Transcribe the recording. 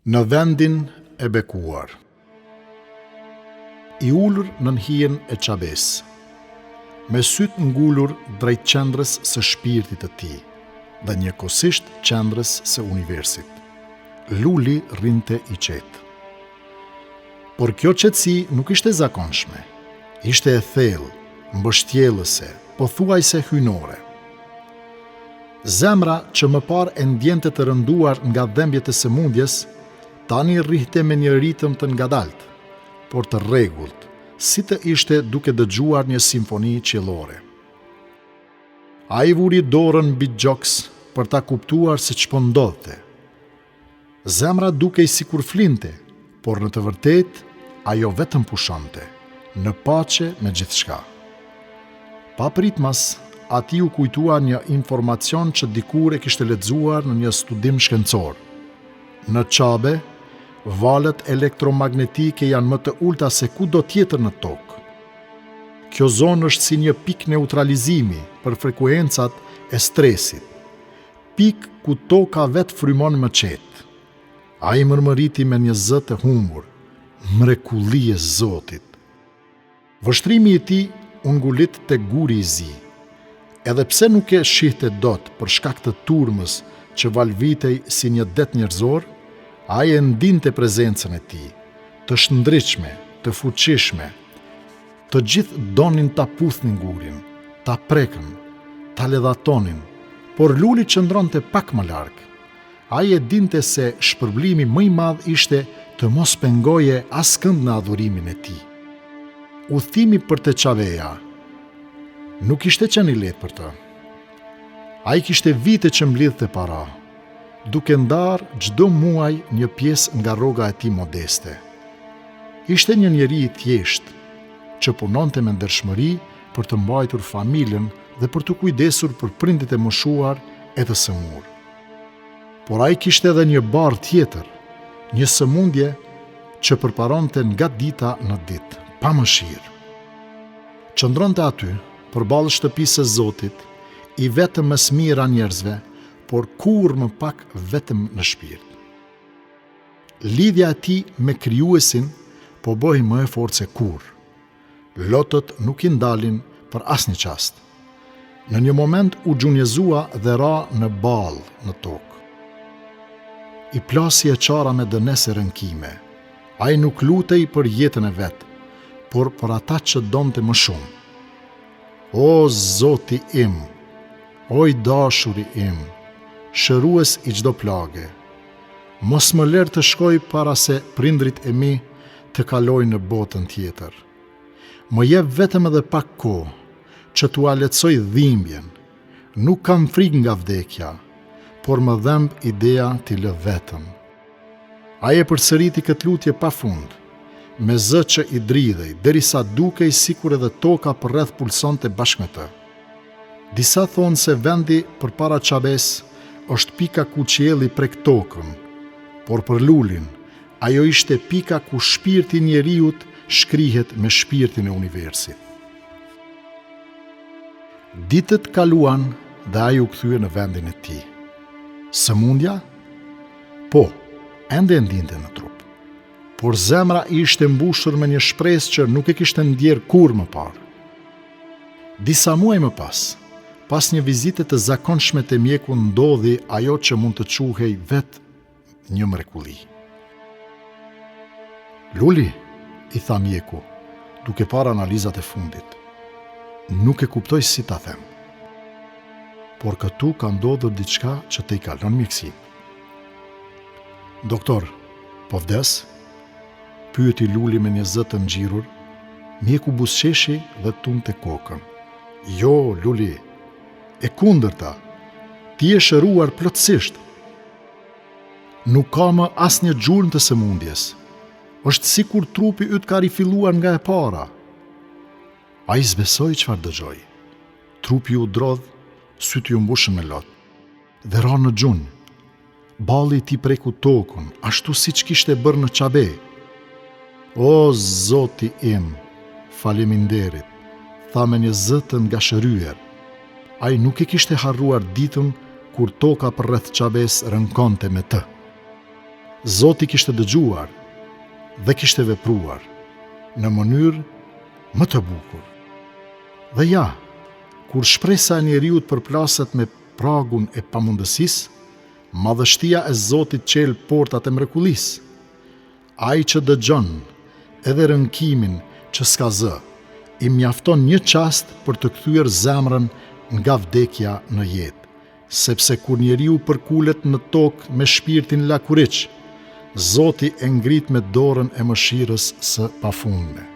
Në vendin e bekuar. I ullur në hijen e Qabes, me sytë ngullur drejt qendrës së shpirtit të tij dhe njëkohësisht qendrës së universit. Luli rrinte i qetë. Por kjo qetësi nuk ishte zakonshme. Ishte e thellë, mbështjellëse, pothuajse hyjnore. Zemra që më parë e ndjente të rënduar nga dhembjet e sëmundjes, tani rrihte me një ritëm të ngadalt, por të rregullt, si të ishte duke dëgjuar një simfoni qiellore. Ai vuri dorën mbi gjoks për ta kuptuar se ç'po ndodhte. Zemra dukej sikur flinte, por në të vërtetë ajo vetëm pushonte, në paqe me gjithçka. Pa pritmas, ati u kujtua një informacion që dikur e kishte lexuar në një studim shkencor. Në Qabe, valët elektromagnetike janë më të ulta se kudo tjetër në tokë. Kjo zonë është si një pikë neutralizimi për frekuencat e stresit, pikë ku toka vetë frymon më qetë. Ai mërmëriti me një zë të humbur, mrekulli e Zotit. Vështrimi i tij u ngulit te guri i zi. Edhe pse nuk e shihte dot për shkak të turmës që valvitej si një det njerëzor, ai e ndinte prezencën e tij, të shndritshme, të fuqishme. Të gjithë donin ta puthnin gurin, ta prekën, ta ledhatonin, por Luli qëndronte pak më larg. Ai e dinte se shpërblimi më i madh ishte të mos pengoje askënd në adhurimin e tij. Udhëtimi për te Qabeja nuk ishte qenë i lehtë për të. Ai kishte vite që mblidhte para, duke ndarë çdo muaj një pjesë nga rroga e tij modeste. Ishte një njeri i thjeshtë, që punonte me ndershmëri për të mbajtur familjen dhe për të kujdesur për prindit e moshuar e të sëmurë. Por ai kishte edhe një barë tjetër, një sëmundje që përparonte nga dita në ditë, pa mëshirë. Qëndronte aty, përballë shtëpisë së Zotit, i vetëm më smira njerëzve, por kur më pak vetëm në shpirt. Lidhja e tij me krijuesin po bëhej më e fortë se kurrë. Lotët nuk i ndalin për asnjë çast. Në një moment u gjunjëzua dhe ra në ballë në tokë. I plasi e qara me dënese rënkime. Ai nuk lutej për jetën e vet, por për ata që donte më shumë. O Zoti im, o i dashuri im, shërues i çdo plage, mos më lër të shkoj para se prindrit e mi të kalojnë në botën tjetër. Më jep vetëm edhe pak kohë që t'ua lehtësoj dhimbjen. Nuk kam frikë nga vdekja, por më dhemb ideja t'i lë vetëm. Ai e përsëriti këtë lutje pafund, me zë që i dridhej, derisa dukej sikur edhe toka përreth pulsonte bashkë me të. Disa thonë se vendi përpara Qabes është pika ku qielli prek tokën, por për Lulin, ajo ishte pika ku shpirti i njeriut shkrihet me shpirtin e universit. Ditët kaluan dhe ai u kthye në vendin e tij. Sëmundja? Po, ende ndinte në trup. Por zemra ishte mbushur me një shpresë që nuk e kishte ndjerë kurrë më parë. Disa muaj më pas një vizite të zakonshme te mjeku ndodhi ajo që mund të quhej vetë një mrekulli. Luli, i tha mjeku, duke parë analizat e fundit. Nuk e kuptoj si ta them. Por këtu ka ndodhur diçka që te i kalon mjekësinë. Doktor, po vdes? Pyeti Luli me një zë të ngjirur. Mjeku buzëqeshi dhe tunte kokën. Jo, Luli, e kundërta. Ti je shëruar plotësisht. Nuk ka më asnjë gjurmë të sëmundjes. Është sikur trupi yt ka rifilluar nga e para. Ai zbesoi çfarë dëgjoi. Trupi u drodh, sytë u mbushën me lot. Dhe ra në gjunjë. Balli i tij preku tokën, ashtu siç kishte bërë në Qabe. O Zoti im, faleminderit, tha me një zë të ngashëryer. Ai nuk e kishte harruar ditën kur toka përreth Qabes rënkonte me të. Zoti kishte dëgjuar dhe kishte vepruar në mënyrë më të bukur. Dhe ja, kur shpresa e njeriut përplaset me pragun e pamundësisë, madhështia e Zotit qel portat e mrekullisë. Ai që dëgjon edhe rënkimin që s'ka zë, i mjafton një çast për të kthyer zemrën nga vdekja në jetë, sepse kur njeriu përkulet në tokë me shpirtin lakuriç, Zoti e ngrit me dorën e mëshirës së pafundme.